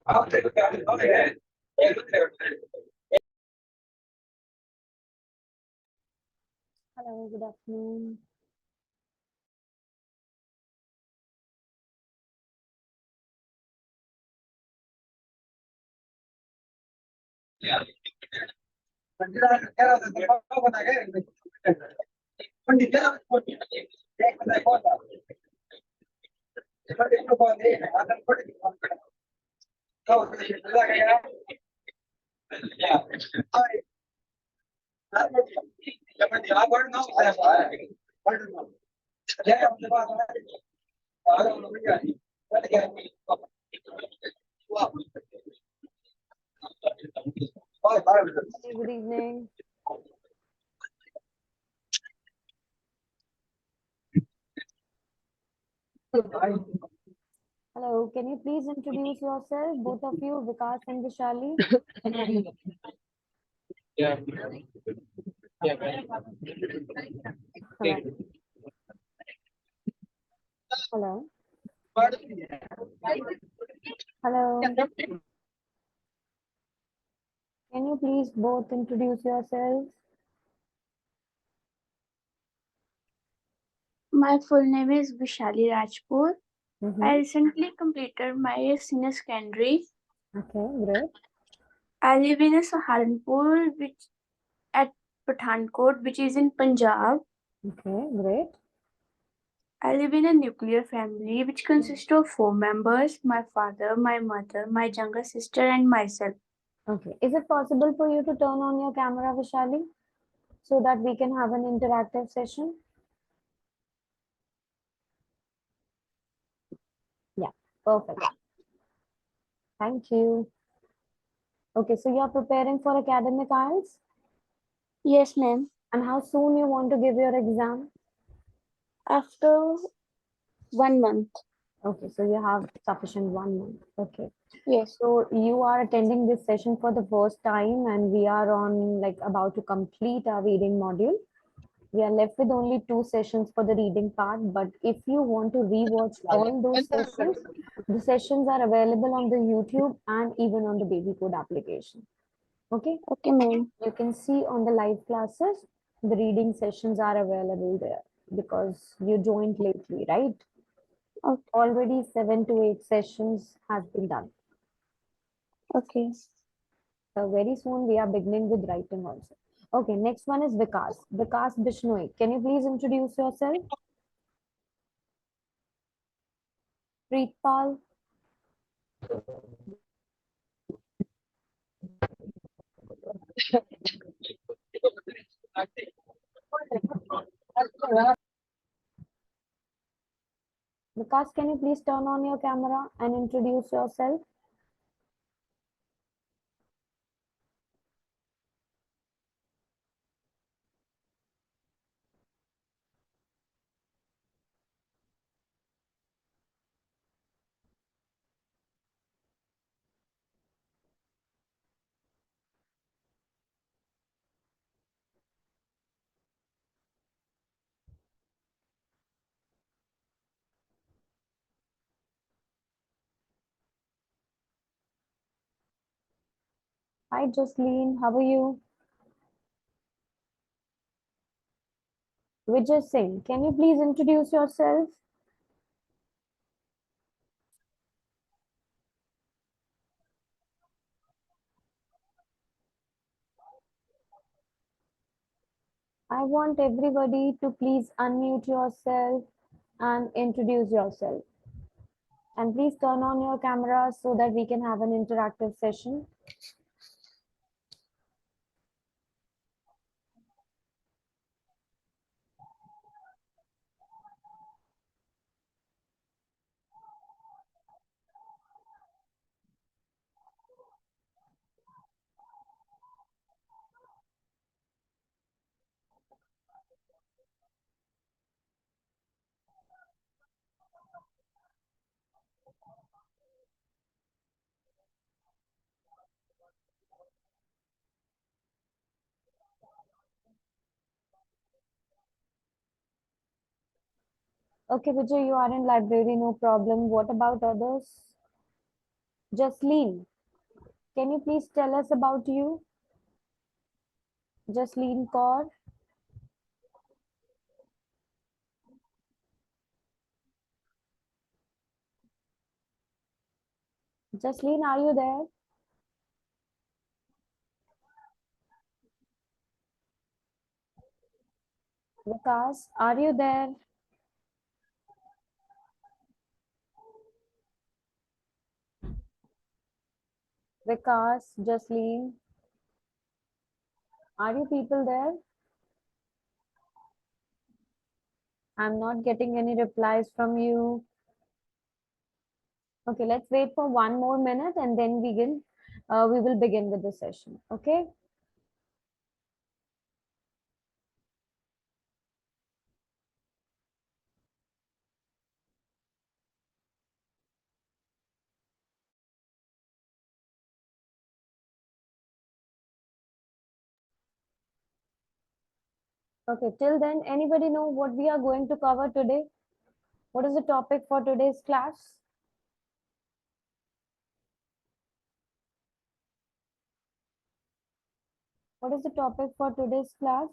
Hello, good afternoon. Hey, good evening. Hello, can you please introduce yourself, both of you, Vikas and Vishali? Hello. Hello. Hello. Can you please both introduce yourselves? My full name is Vishali Rajpur. Mm-hmm. I recently completed my senior secondary. Okay, great. I live in a Saharanpur, which at Pathankot, which is in Punjab. Okay, great. I live in a nuclear family, which consists of 4 members: my father, my mother, my younger sister, and myself. Okay. Is it possible for you to turn on your camera, Vishali, so that we can have an interactive session? Yeah, perfect. Thank you. Okay, so you're preparing for academic IELTS, Yes, ma'am. and how soon you want to give your exam? After 1 month. Okay, so you have sufficient 1 month. Okay. Yes. So you are attending this session for the first time, and we are on like about to complete our reading module. We are left with only 2 sessions for the reading part, but if you want to rewatch all those sessions, the sessions are available on the YouTube and even on the babycode application. Okay, Okay, ma'am. you can see on the live classes, the reading sessions are available there because you joined lately, right? Okay. Already 7 to 8 sessions has been done. Okay. So very soon we are beginning with writing also. Okay, next one is Vikas. Vikas Bishnoi. Can you please introduce yourself? Preetpal. Vikas, can you please turn on your camera and introduce yourself? Hi, Jocelyn. How are you? Vijay Singh, can you please introduce yourself? I want everybody to please unmute yourself and introduce yourself. And please turn on your camera so that we can have an interactive session. Okay, Vijay, you are in library, no problem. What about others? Jasleen, can you please tell us about you? Jasleen Kaur. Jasleen, are you there? Vikas, are you there? Vikas, Jasleen, are you people there? I'm not getting any replies from you. Okay, let's wait for 1 more minute and then we will begin with the session. Okay. Okay, till then, anybody know what we are going to cover today? What is the topic for today's class? What is the topic for today's class?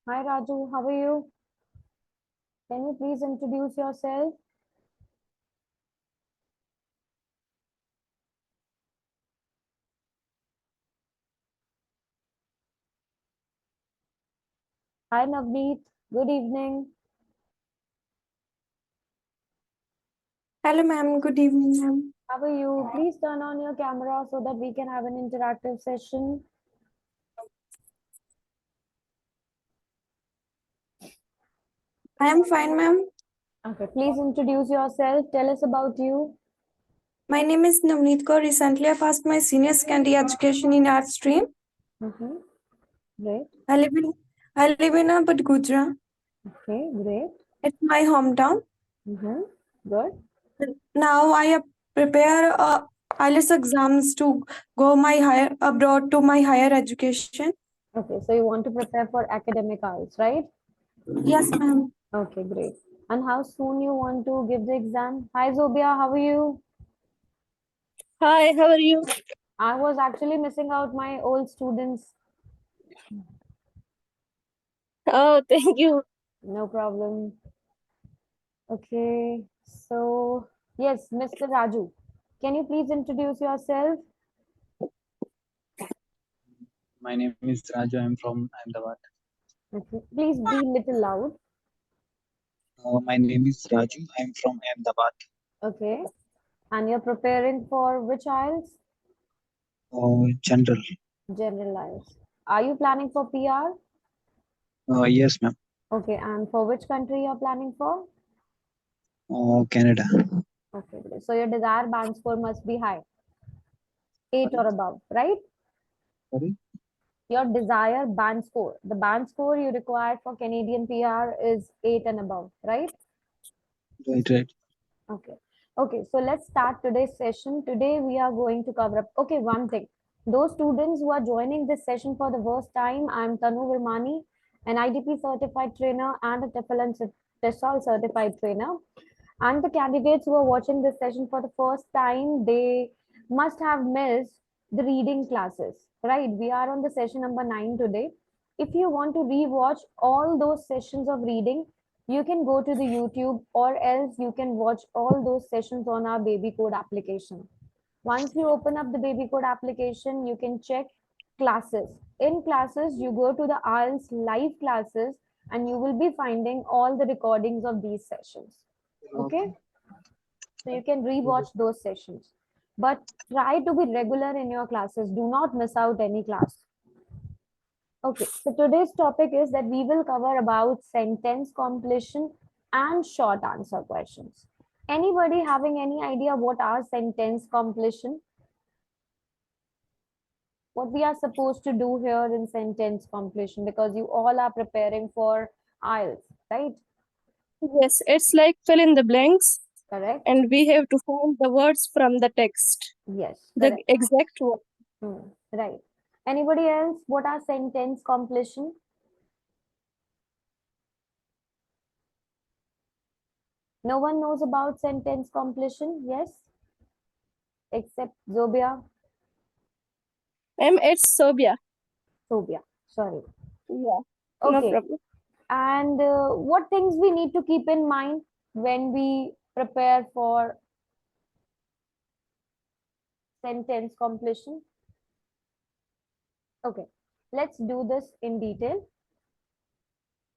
Hi Raju, how are you? Can you please introduce yourself? Hi Navneet, good evening. Hello, ma'am. Good evening, ma'am. How are you? Please turn on your camera so that we can have an interactive session. I am fine, ma'am. Okay, please introduce yourself. Tell us about you. My name is Navneet Kaur. Recently, I passed my senior secondary education in art stream. Great. I live in Badgudra. Okay, great. It's my hometown. Good. Now I prepare IELTS exams to go my higher abroad to my higher education. Okay, so you want to prepare for academic IELTS, right? Yes, ma'am. Okay, great. And how soon you want to give the exam? Hi Zobia, how are you? Hi, how are you? I was actually missing out my old students. Oh, thank you. No problem. Okay, so yes, Mr. Raju, can you please introduce yourself? My name is Raju. I'm from Ahmedabad. Okay, please be little loud. My name is Raju. I'm from Ahmedabad. Okay, and you're preparing for which IELTS? General. General IELTS. Are you planning for PR? Yes, ma'am. Okay, and for which country you're planning for? Canada. Okay, great. So your desired band score must be high, 8 or above, right? Sorry. Your desired band score. The band score you require for Canadian PR is 8 and above, right? Right. Okay. Okay, so let's start today's session. Today we are going to cover up. Okay, one thing. Those students who are joining this session for the first time, I'm Tanu Virmani, an IDP certified trainer and a TEFL and TESOL certified trainer. And the candidates who are watching this session for the first time, they must have missed the reading classes, right? We are on the session number 9 today. If you want to rewatch all those sessions of reading, you can go to the YouTube, or else you can watch all those sessions on our babycode application. Once you open up the babycode application, you can check classes. In classes, you go to the IELTS live classes and you will be finding all the recordings of these sessions. Okay, so you can rewatch those sessions, but try to be regular in your classes. Do not miss out any class. Okay, so today's topic is that we will cover about sentence completion and short answer questions. Anybody having any idea what are sentence completion? What we are supposed to do here in sentence completion, because you all are preparing for IELTS, right? Yes, it's like fill in the blanks, Correct? and we have to find the words from the text, Yes, the correct. exact word. Right. Anybody else? What are sentence completion? No one knows about sentence completion? Yes? Except Zobia? It's Sobia. Sobia, sorry. Yeah, no Okay. problem. And what things we need to keep in mind when we prepare for sentence completion? Okay, let's do this in detail.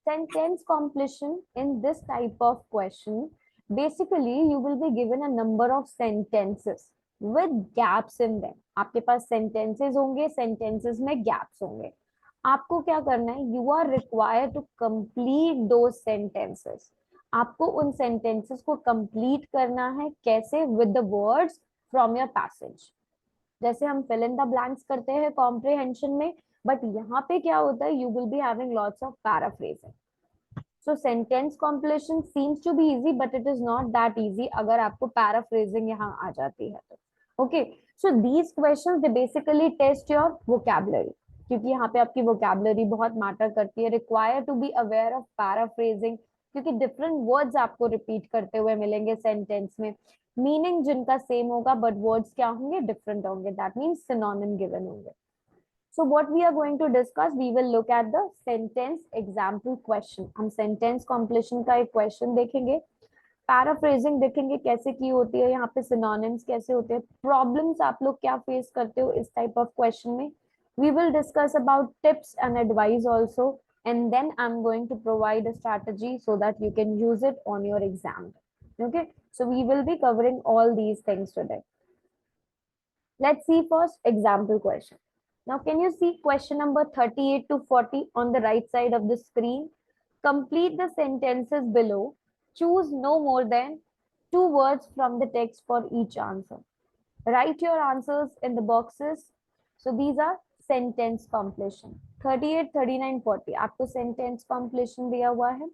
Sentence completion in this type of question, basically you will be given a number of sentences with gaps in them. आपके पास sentences होंगे, sentences में gaps होंगे. आपको क्या करना है? You are required to complete those sentences. आपको उन sentences को complete करना है कैसे? With the words from your passage. जैसे हम fill in the blanks करते हैं comprehension में, but यहाँ पे क्या होता है? You will be having lots of paraphrasing. So sentence completion seems to be easy, but it is not that easy अगर आपको paraphrasing यहाँ आ जाती है तो. Okay, so these questions they basically test your vocabulary, क्योंकि यहाँ पे आपकी vocabulary बहुत matter करती है. Require to be aware of paraphrasing, क्योंकि different words आपको repeat करते हुए मिलेंगे sentence में. Meaning जिनका same होगा, but words क्या होंगे? Different होंगे. That means synonym given होंगे. So what we are going to discuss, we will look at the sentence example question. हम sentence completion का एक question देखेंगे, paraphrasing देखेंगे कैसे की होती है, यहाँ पे synonyms कैसे होते हैं, problems आप लोग क्या face करते हो इस type of question में. We will discuss about tips and advice also, and then I'm going to provide a strategy so that you can use it on your exam. Okay, so we will be covering all these things today. Let's see first example question. Now, can you see question number 38 to 40 on the right side of the screen? Complete the sentences below. Choose no more than 2 words from the text for each answer. Write your answers in the boxes. So these are sentence completion. 38, 39, 40. आपको sentence completion दिया हुआ है.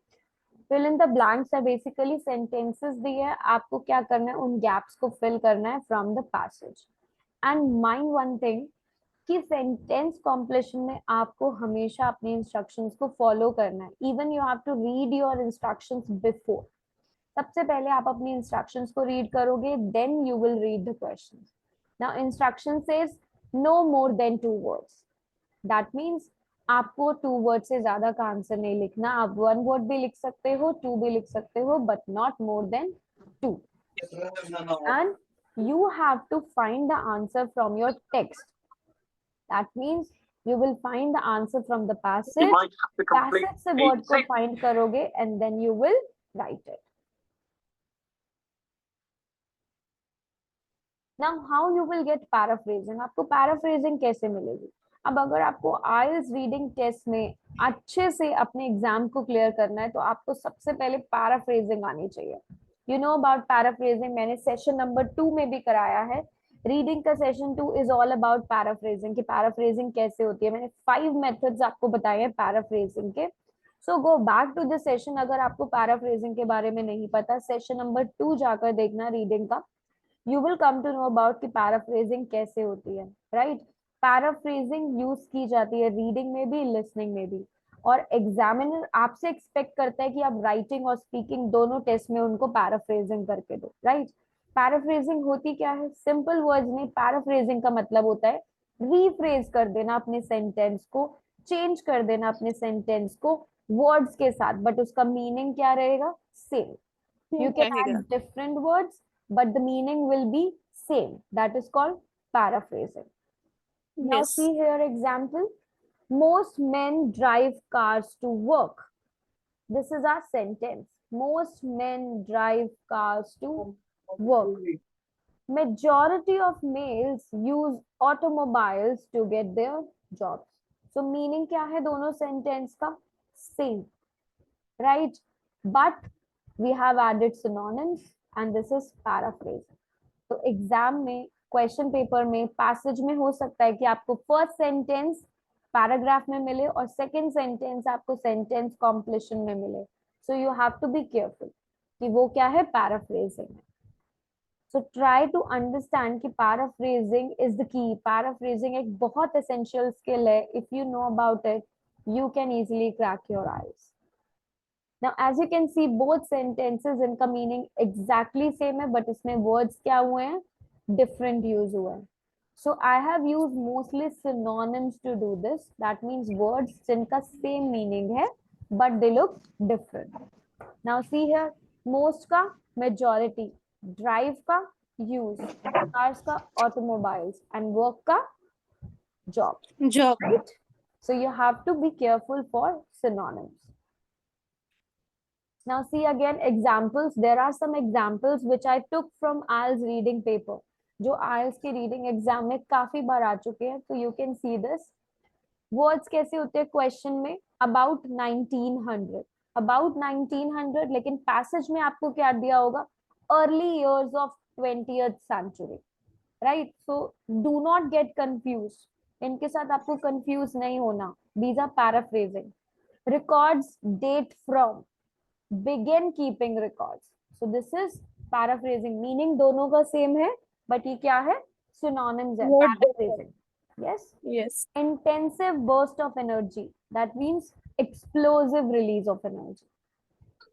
Fill in the blanks are basically sentences दिए हैं. आपको क्या करना है? उन gaps को fill करना है from the passage. And mind one thing, कि सेंटेंस कॉम्प्लेशन में आपको हमेशा अपने इंस्ट्रक्शंस को फॉलो करना है. Even you have to read your instructions before. सबसे पहले आप अपनी इंस्ट्रक्शंस को रीड करोगे, then you will read the questions. Now instruction says no more than 2 words. That means आपको 2 वर्ड से ज्यादा का आंसर नहीं लिखना. आप 1 वर्ड भी लिख सकते हो, 2 भी लिख सकते हो, but not more than 2. And you have to find the answer from your text. That means you will find the answer from the passage. Passage से word को find करोगे and then you will write it. Now how you will get paraphrasing? आपको paraphrasing कैसे मिलेगी? अब अगर आपको IELTS reading test में अच्छे से अपने एग्जाम को क्लियर करना है तो आपको सबसे पहले paraphrasing आनी चाहिए. You know about paraphrasing, मैंने सेशन नंबर 2 में भी कराया है. रीडिंग का session 2 is all about paraphrasing, कि पैराफ्रेजिंग कैसे होती है. मैंने 5 मेथड्स आपको बताए हैं पैराफ्रेजिंग के. So go back to the session. अगर आपको पैराफ्रेजिंग के बारे में नहीं पता, सेशन नंबर 2 जाकर देखना रीडिंग का. You will come to know about कि पैराफ्रेजिंग कैसे होती है. राइट, पैराफ्रेजिंग यूज की जाती है रीडिंग में भी, लिसनिंग में भी. और एग्जामिनर आपसे एक्सपेक्ट करता है कि आप राइटिंग और स्पीकिंग दोनों टेस्ट में उनको पैराफ्रेजिंग करके दो. राइट, पैराफ्रेजिंग होती क्या है? सिंपल वर्ड्स में पैराफ्रेजिंग का मतलब होता है रीफ्रेज कर देना अपने सेंटेंस को, चेंज कर देना अपने सेंटेंस को वर्ड्स के साथ, बट उसका मीनिंग क्या रहेगा? Same. You can add different words, but the meaning will be same. That is called paraphrasing. Now Yes. see here example. Most men drive cars to work. This is our sentence. Most men drive cars to work. Majority of males use automobiles to get their jobs. So meaning क्या है दोनों sentence का? Same. Right? But we have added synonyms and this is paraphrase. तो exam में, question paper में, passage में हो सकता है कि आपको फर्स्ट सेंटेंस पैराग्राफ में मिले और सेकंड सेंटेंस आपको सेंटेंस कॉम्प्लीशन में मिले. So you have to be careful कि वो क्या है, पैराफ्रेजिंग है. So try to understand कि paraphrasing is the key. Paraphrasing एक बहुत essential skill है. If you know about it, you can easily crack your eyes. Now, as you can see, both sentences इनका meaning exactly same है, but इसमें words क्या हुए हैं, different use हुए हैं. So I have used mostly synonyms to do this. That means words जिनका same meaning है, but they look different. Now see here, most का majority, drive का use, cars का automobiles, and work का job. Job. Right? So you have to be careful for synonyms. Now see again examples. There are some examples which I took from IELTS reading paper. जो IELTS के reading exam में काफी बार आ चुके हैं. So you can see this. Words कैसे होते हैं question में? About 1900. About 1900, लेकिन passage में आपको क्या दिया होगा? Early years of 20th century. Right? So do not get confused. इनके साथ आपको confused नहीं होना. These are paraphrasing. Records date from. Begin keeping records. So this is paraphrasing. Meaning दोनों का same है, but ये क्या है? Synonyms है. Word Paraphrasing. Yes? Yes. Intensive burst of energy. That means explosive release of energy.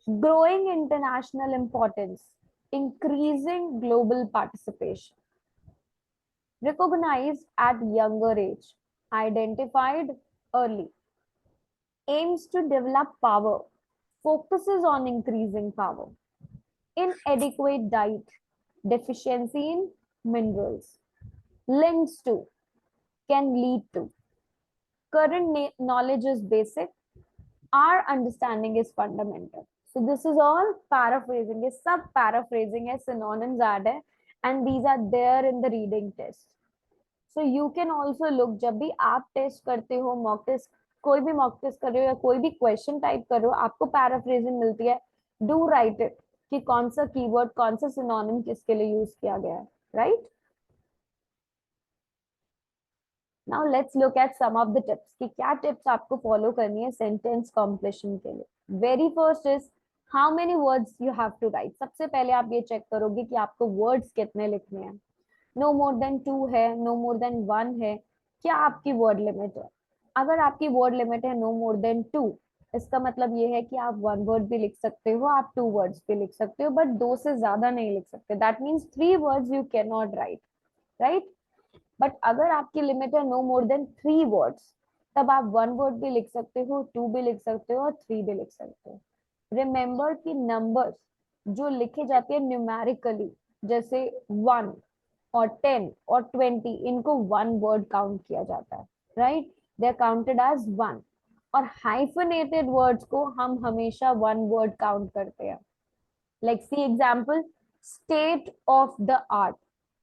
Growing international importance. Increasing global participation. Recognized at younger age. Identified early. Aims to develop power. Focuses on increasing power. Inadequate diet. Deficiency in minerals. Links to. Can lead to. Current knowledge is basic. Our understanding is fundamental. So this is all paraphrasing. ये सब paraphrasing है, synonyms add है, and these are there in the reading test. So you can also look, जब भी आप test करते हो, mock test, कोई भी mock test कर रहे हो या कोई भी question type कर रहे हो, आपको paraphrasing मिलती है, do write it कि कौन सा keyword, कौन सा synonym किसके लिए use किया गया है, right? Now let's look at some of the tips कि क्या tips आपको follow करनी है sentence completion के लिए. Very first is how many words you have to write. सबसे पहले आप ये check करोगे कि आपको words कितने लिखने हैं. No more than 2 है, no more than 1 है, क्या आपकी word limit है. अगर आपकी word limit है no more than 2, इसका मतलब ये है कि आप 1 word भी लिख सकते हो, आप 2 words भी लिख सकते हो, but 2 से ज्यादा नहीं लिख सकते. That means 3 words you cannot write, right? But अगर आपकी लिमिट है नो मोर देन 3 वर्ड्स, तब आप 1 वर्ड भी लिख सकते हो, 2 भी लिख सकते हो और 3 भी लिख सकते हो. रिमेंबर कि नंबर्स जो लिखे जाते हैं न्यूमेरिकली, जैसे 1 और 10 और 20, इनको 1 वर्ड काउंट किया जाता है, right? They are counted as 1. और हाइफनेटेड वर्ड्स को हम हमेशा 1 वर्ड काउंट करते हैं. Like see example, state of the art.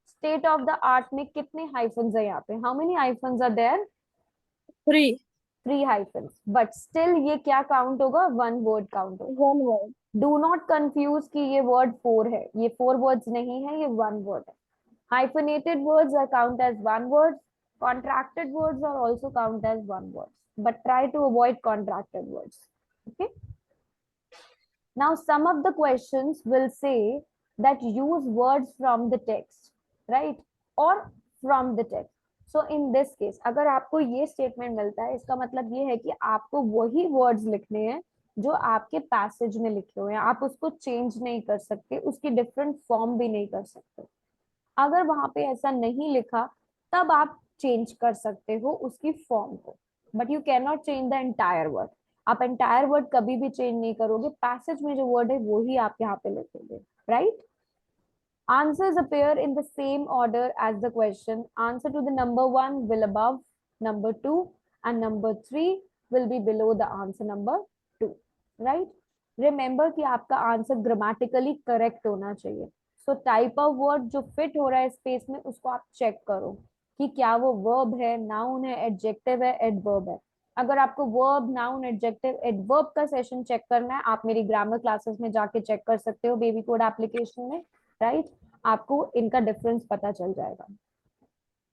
State of the art में कितने हाइफन्स है यहाँ पे? How many hyphens are there? 3 hyphens. But still ये क्या काउंट होगा? 1 वर्ड काउंट होगा. 1 word. डू नॉट कंफ्यूज कि ये वर्ड 4 है. ये 4 वर्ड्स नहीं है, ये 1 वर्ड है. Hyphenated words are count as 1 word. Contracted words are also count as 1 word, but try to avoid contracted words. Okay. Now some of the questions will say that use words from the text, right? Or from the text. So in this case, अगर आपको ये statement मिलता है, इसका मतलब ये है कि आपको वही words लिखने हैं जो आपके passage में लिखे हुए हैं. आप उसको change नहीं कर सकते, उसकी different form भी नहीं कर सकते. अगर वहां पे ऐसा नहीं लिखा, तब आप change कर सकते हो उसकी form को, but you cannot change the entire word. आप एंटायर वर्ड कभी भी चेंज नहीं करोगे. पैसेज में जो वर्ड है वो ही आप यहाँ पे लिखोगे, right? Answers appear in the same order as the question. Answer to the number 1 will above number 2 and number 3 will be below the answer number 2, right? Remember कि आपका आंसर ग्रामेटिकली करेक्ट होना चाहिए. सो टाइप ऑफ वर्ड जो fit हो रहा है space में, उसको आप चेक करो कि क्या वो वर्ब है, नाउन है, एडजेक्टिव है, एडवर्ब है. अगर आपको वर्ब, नाउन, एडजेक्टिव, एडवर्ब का सेशन चेक करना है, आप मेरी ग्रामर क्लासेस में जाके चेक कर सकते हो बेबी कोड एप्लीकेशन में. राइट? आपको इनका डिफरेंस पता चल जाएगा।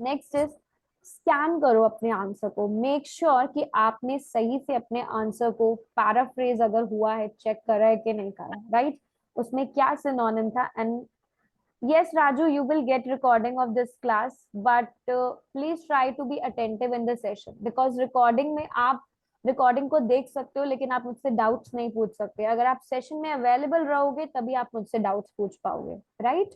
नेक्स्ट इज स्कैन करो अपने आंसर को, मेक श्योर कि आपने सही से अपने आंसर को पैराफ्रेज अगर हुआ है चेक करा है कि नहीं करा, राइट? उसमें क्या सिनोनिम था। And yes Raju, you will get recording of this class, but please try to be attentive in the session, because recording में आप रिकॉर्डिंग को देख सकते हो लेकिन आप मुझसे डाउट्स नहीं पूछ सकते। अगर आप सेशन में अवेलेबल रहोगे तभी आप मुझसे डाउट्स पूछ पाओगे, right?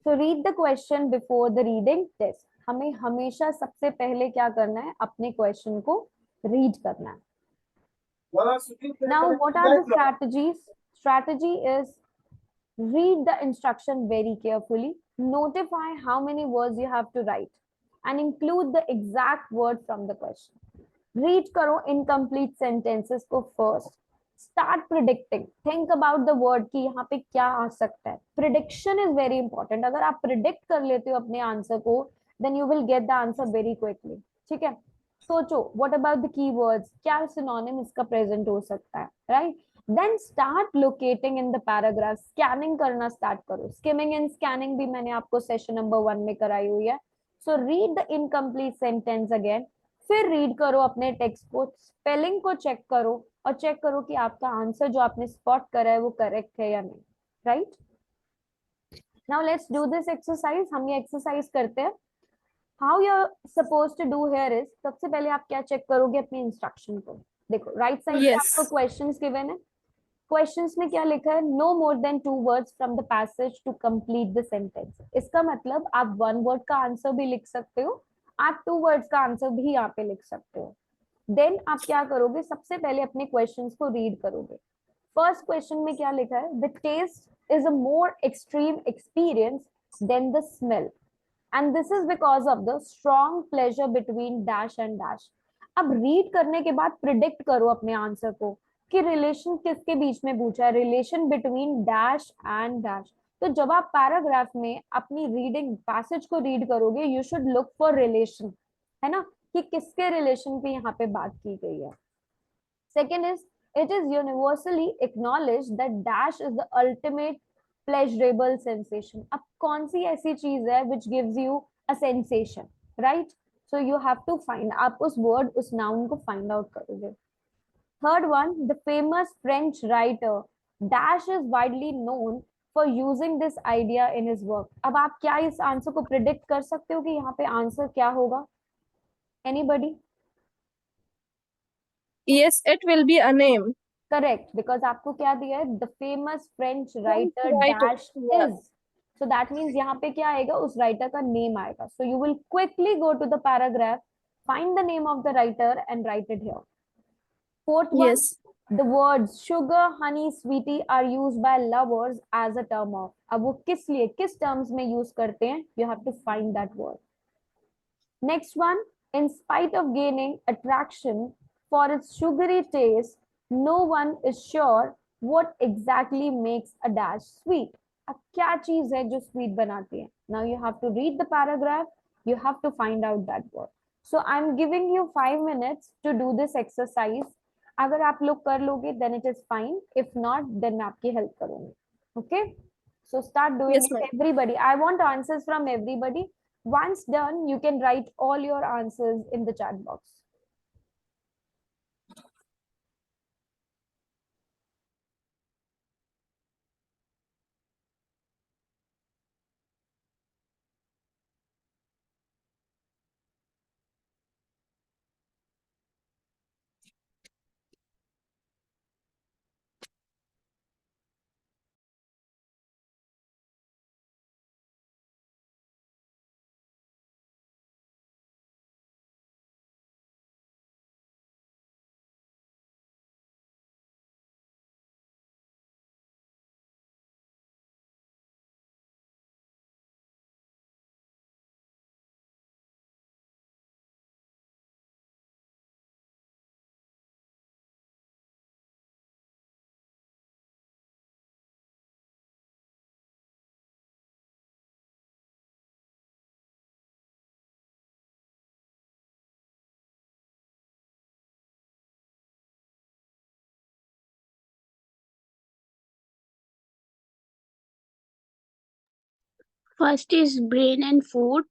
So read the question before the reading test. हमें हमेशा सबसे पहले क्या करना है, अपने क्वेश्चन को रीड करना है। Now what are the strategies? Strategy is read the instruction very carefully, notify how many words you have to write, and include the exact word from the question. Read करो incomplete sentences को first. Start predicting. Think about the word कि यहाँ पे क्या आ सकता है. Prediction is very important. अगर आप predict कर लेते हो अपने आंसर को, then you will get the answer very quickly. ठीक है? सोचो, what about the keywords? क्या synonym इसका present हो सकता है, right? Then start locating in the paragraph. Scanning करना start करो. Skimming and scanning भी मैंने आपको session number 1 में कराई हुई है. So read the incomplete sentence again. फिर रीड करो अपने टेक्स्ट को, स्पेलिंग को चेक करो और चेक करो कि आपका आंसर जो आपने स्पॉट करा है वो करेक्ट है या नहीं, right? Now let's do this exercise. हम ये एक्सरसाइज करते हैं। How you are suppose to do here is, सबसे पहले आप क्या चेक करोगे अपने इंस्ट्रक्शन को। देखो राइट साइड पे Yes. आपको क्वेश्चंस गिवन है। क्वेश्चंस में क्या लिखा है, no more than 2 words from the passage to complete the sentence. इसका मतलब आप 1 वर्ड का आंसर भी लिख सकते हो, आप 2 वर्ड्स का आंसर भी यहाँ पे लिख सकते हो। देन आप क्या करोगे, सबसे पहले अपने क्वेश्चंस को रीड करोगे। फर्स्ट क्वेश्चन में क्या लिखा है, the taste is a more extreme experience than the smell, and this is because of the strong pleasure between dash and dash. अब रीड करने के बाद प्रिडिक्ट करो अपने आंसर को कि रिलेशन किसके बीच में पूछा है, relation between dash and dash. तो जब आप पैराग्राफ में अपनी रीडिंग पैसेज को रीड करोगे, you should look for relation, है ना, कि किसके रिलेशन पे यहाँ पे बात की गई है। Second is, it is universally acknowledge that dash is the ultimate pleasurable sensation. अब कौन सी ऐसी चीज है which gives you a sensation, right? So you have to find, आप उस वर्ड उस नाउन को फाइंड आउट करोगे। Third one, the famous French writer dash is widely known for using this idea in his work. अब आप क्या इस answer को प्रिडिक्ट कर सकते हो कि यहाँ पे आंसर क्या होगा? Anybody? Yes, it will be a name. Correct, because आपको क्या दिया है, the famous French French writer writer. Dash Yeah. Is. So that means यहाँ पे क्या आएगा, उस राइटर का नेम आएगा। So you will quickly go to the paragraph, find the name of the writer and write it here. Fourth one, Yes. the words sugar, honey, sweetie are used by lovers as a term of। अब वो किस लिए, किस terms में use करते हैं, you have to find that word। Next one, in spite of gaining attraction for its sugary taste, no one is sure what exactly makes a dash sweet। अब क्या चीज है जो स्वीट बनाती है? Now you have to read the paragraph, you have to find out that word। So I'm giving you 5 minutes to do this exercise। अगर आप लोग कर लोगे then it is fine, if not then मैं आपकी help करूंगी। Okay, so start doing Yes, it ma'am. everybody। I want answers from everybody। Once done, you can write all your answers in the chat box। First is brain and food.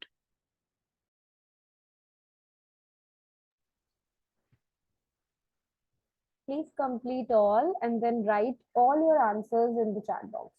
Please complete all and then write all your answers in the chat box.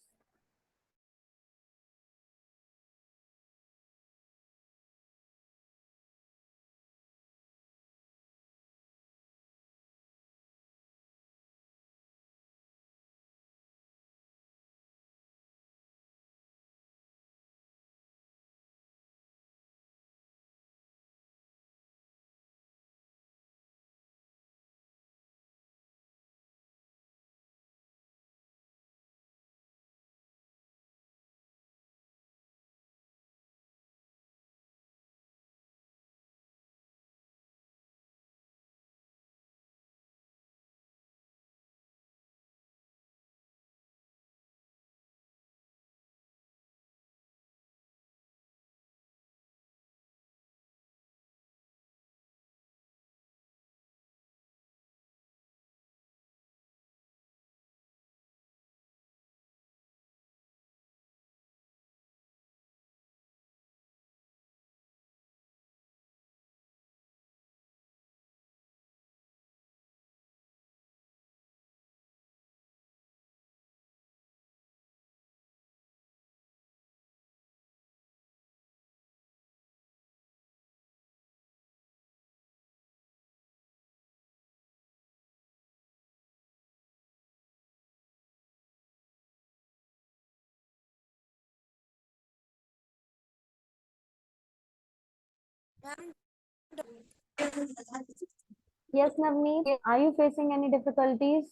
Yes, Navneet, are you facing any difficulties?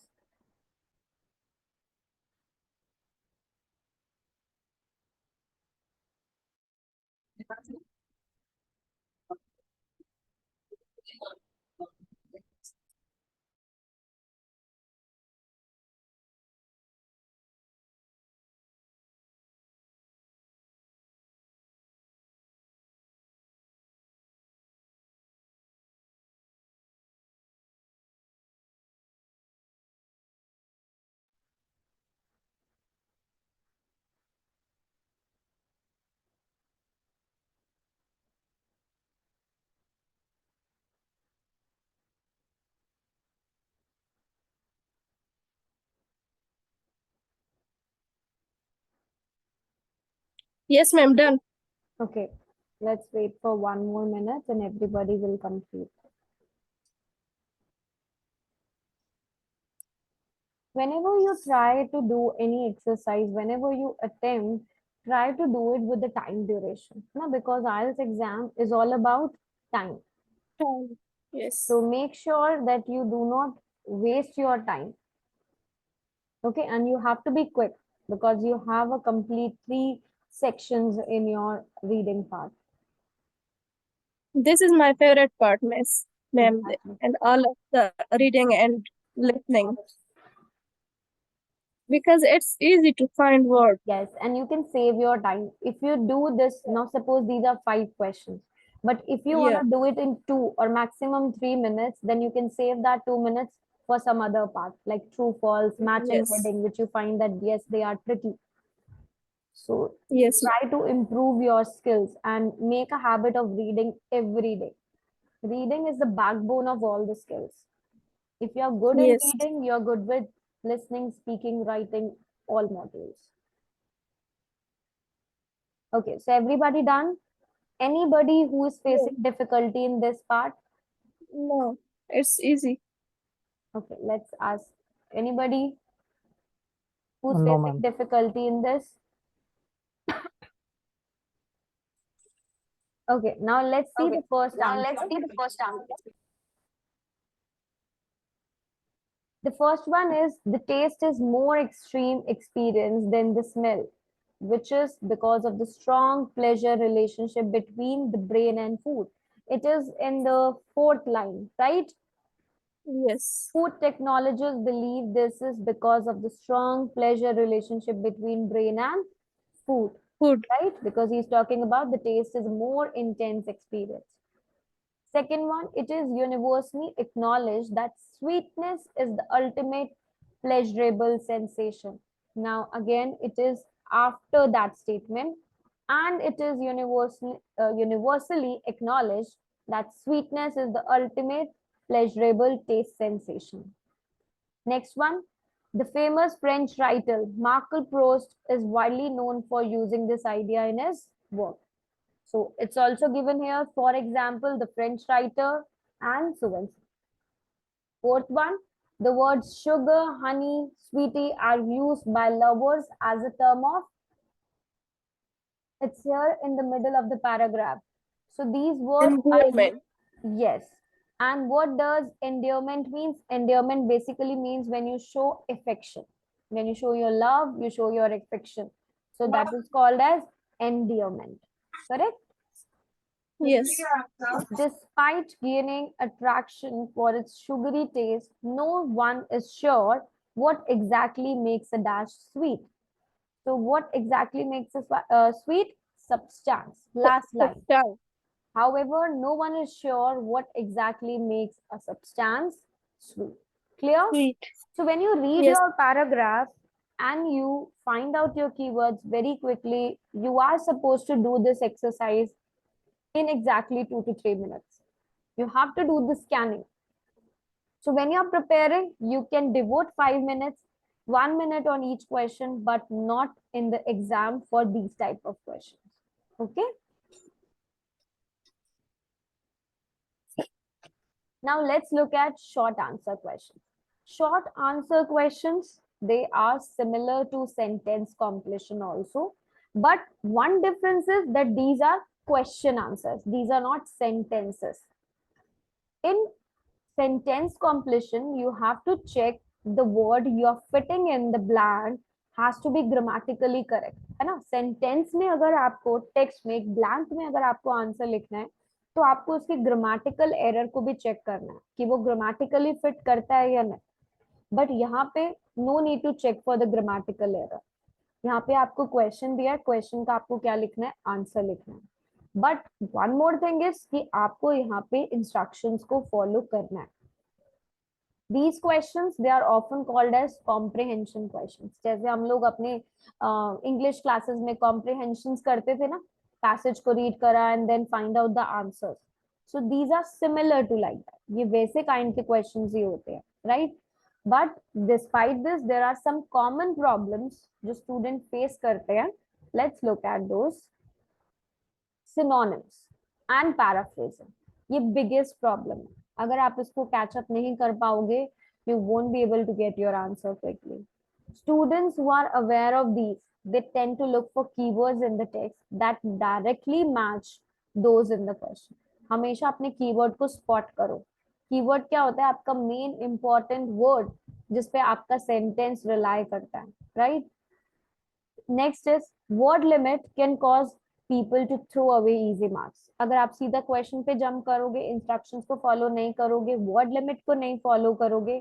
Yes, ma'am, done. Okay, let's wait for 1 more minute and everybody will complete. Whenever you try to do any exercise, whenever you attempt, try to do it with the time duration. Now, because IELTS exam is all about time. Yes. So make sure that you do not waste your time. Okay, and you have to be quick because you have a complete 3 sections in your reading part. This is my favorite part, miss, ma'am, Exactly. and all of the reading and listening. Because it's easy to find words. Yes, and you can save your time. If you do this, now suppose these are 5 questions, but if you want Yeah. to do it in 2 or maximum 3 minutes, then you can save that 2 minutes for some other part, like true, false, matching Yes. heading, which you find that yes, they are tricky. So Yes, try to improve your skills and make a habit of reading every day. Reading is the backbone of all the skills. If you're good in yes, reading, you're good with listening, speaking, writing, all modules. Okay, so everybody done? Anybody who is no, facing difficulty in this part? no, it's easy. Okay, let's ask anybody who's No, facing ma'am. difficulty in this. Okay, now let's see the first answer. The first one is the taste is more extreme experience than the smell, which is because of the strong pleasure relationship between the brain and food. It is in the fourth line, right? Yes, Food technologists believe this is because of the strong pleasure relationship between brain and food, food. right? Because he's talking about the taste is more intense experience. Second one, it is universally acknowledged that sweetness is the ultimate pleasurable sensation. Now, again, it is after that statement, and it is universally acknowledged that sweetness is the ultimate pleasurable taste sensation. Next one, the famous French writer Marcel Proust is widely known for using this idea in his work. So it's also given here, for example, the French writer and so on. Fourth one, the words sugar, honey, sweetie are used by lovers as a term of, it's here in the middle of the paragraph. So these words are, Endearment. yes. And what does endearment means? Endearment basically means when you show affection. When you show your love, you show your affection. So that is called as endearment. Correct? Yes. Despite gaining attraction for its sugary taste, no one is sure what exactly makes a dash sweet. So what exactly makes a sweet? Substance. Last line. Substance. However, no one is sure what exactly makes a substance sweet. Clear? Sweet. So when you read Yes. your paragraph and you find out your keywords very quickly, you are supposed to do this exercise in exactly 2 to 3 minutes. You have to do the scanning. So when you're preparing, you can devote 5 minutes, 1 minute on each question, but not in the exam for these type of questions. Okay. Now let's look at short answer questions. Short answer questions, they are similar to sentence completion also. But one difference is that these are question answers. These are not sentences. In sentence completion, you have to check the word you are fitting in the blank has to be grammatically correct, है ना? Sentence में अगर आपको text में एक blank में अगर आपको आंसर लिखना है तो आपको उसकी ग्रामेटिकल एरर को भी चेक करना है कि वो ग्रामेटिकली फिट करता है या नहीं. बट यहाँ पे no need to check for the grammatical error. यहाँ पे आपको क्वेश्चन दिया है, क्वेश्चन का आपको क्या लिखना है? आंसर लिखना है. But one more thing is कि आपको यहाँ पे इंस्ट्रक्शंस को फॉलो करना है. These questions they are often called as comprehension questions. जैसे हम लोग अपने इंग्लिश क्लासेस में comprehensions करते थे ना, पैसेज को रीड करा and then find out the answers. So these are similar to like that. ये वैसे kind के questions ही होते हैं, right? But despite this, there are some common problems जो student face करते हैं. Let's look at those. Synonyms and paraphrasing. ये biggest problem है. अगर आप इसको catch up नहीं कर पाओगे, you won't be able to get your answer quickly. Students who are aware of these, they tend to look for keywords in the text that directly match those in the question. हमेशा अपने keyword को spot करो. Keyword क्या होता है? आपका main important word जिसपे आपका सेंटेंस रिलाई करता है, right? Next is word limit can cause people to throw away easy marks. अगर आप सीधा क्वेश्चन पे जंप करोगे, इंस्ट्रक्शंस को फॉलो नहीं करोगे, वर्ड लिमिट को नहीं फॉलो करोगे,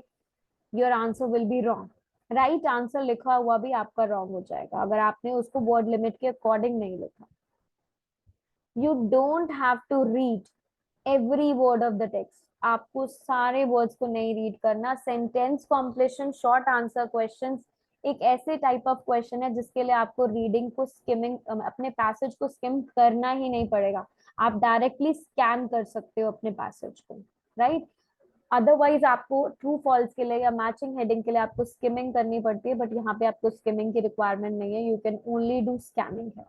your answer will be wrong. Right answer लिखा हुआ भी आपका रॉन्ग हो जाएगा अगर आपने उसको वर्ड लिमिट के अकॉर्डिंग नहीं लिखा. You don't have to read every word of the text. आपको सारे वर्ड्स को नहीं रीड करना. Sentence completion short answer questions एक ऐसे टाइप ऑफ क्वेश्चन है जिसके लिए आपको रीडिंग को स्किमिंग, अपने पैसेज को स्किम करना ही नहीं पड़ेगा. आप डायरेक्टली स्कैन कर सकते हो अपने पैसेज को, राइट? अदरवाइज आपको ट्रू फॉल्स के लिए या मैचिंग हेडिंग के लिए आपको स्किमिंग करनी पड़ती है, बट यहाँ पे आपको स्किमिंग की रिक्वायरमेंट नहीं है. You can only do scanning है,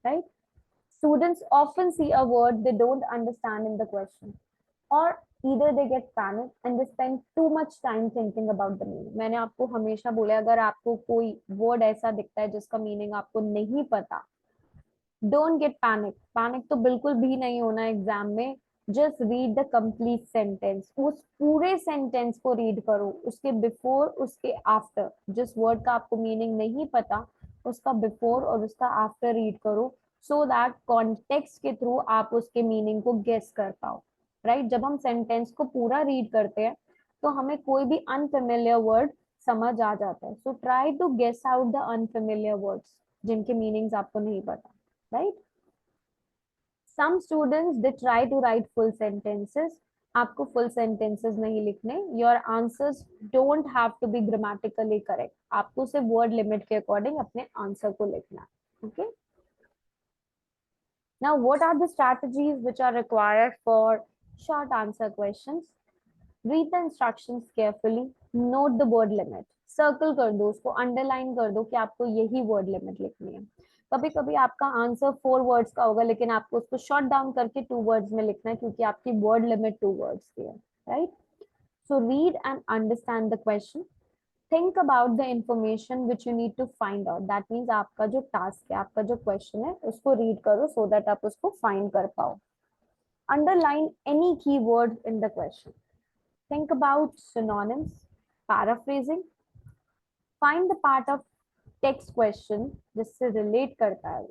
right? Students often see a word they don't understand in the question, or either they get panicked and they spend too much time thinking about the meaning. मैंने आपको हमेशा बोला अगर आपको कोई word ऐसा दिखता है जिसका मीनिंग आपको नहीं पता, डोंट गेट पैनिक. पैनिक तो बिल्कुल भी नहीं होना एग्जाम में. Just read the complete sentence. उस पूरे सेंटेंस को रीड करो, उसके बिफोर उसके आफ्टर. जिस वर्ड का आपको मीनिंग नहीं पता उसका बिफोर और उसका आफ्टर रीड करो, सो दैट कॉन्टेक्स्ट के थ्रू आप उसके मीनिंग को गेस कर पाओ, राइट? जब हम सेंटेंस को पूरा रीड करते हैं तो हमें कोई भी अनफेमिलियर वर्ड समझ आ जाता है. So try to guess out the unfamiliar words जिनके मीनिंग्स आपको नहीं पता, right? Some students they try to write full sentences. आपको full sentences नहीं लिखने. Your answers don't have to be grammatically correct. आपको सिर्फ word limit के according अपने answer को लिखना, okay? Now, what are the strategies which are required for short answer questions? Read the instructions carefully. Note the word limit. Circle कर दो उसको, underline कर दो कि आपको यही वर्ड लिमिट लिखनी है. कभी कभी आपका आंसर 4 वर्ड्स का होगा, लेकिन आपको उसको शॉर्ट डाउन करके 2 वर्ड्स में लिखना है क्योंकि आपकी वर्ड लिमिट 2 वर्ड्स की है, right? So read and understand the question. Think about the information which you need to find out. That means आपका जो टास्क है, आपका जो क्वेश्चन है, उसको रीड करो सो दैट आप उसको फाइंड कर पाओ. अंडरलाइन एनी की word in the question. Think about synonyms, paraphrasing. Find the part of text question जिससे relate करता है.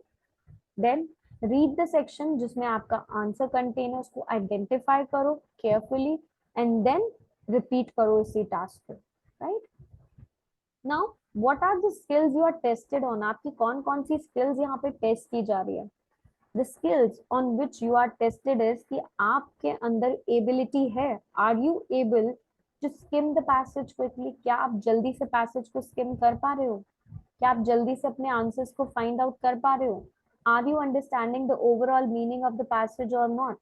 Then read the section जिसमें आपका answer contain है, उसको identify करो carefully and then repeat करो इसी task को, right? Now, what are the skills you are tested on? आपकी कौन कौन सी skills यहाँ पे test की जा रही है? The skills on which you are tested is कि आपके अंदर ability है. Are you able to skim the passage quickly? क्या आप जल्दी से passage को skim कर पा रहे हो? क्या आप जल्दी से अपने answers को find out कर पा रहे हो? Are you understanding the overall meaning of the passage or not?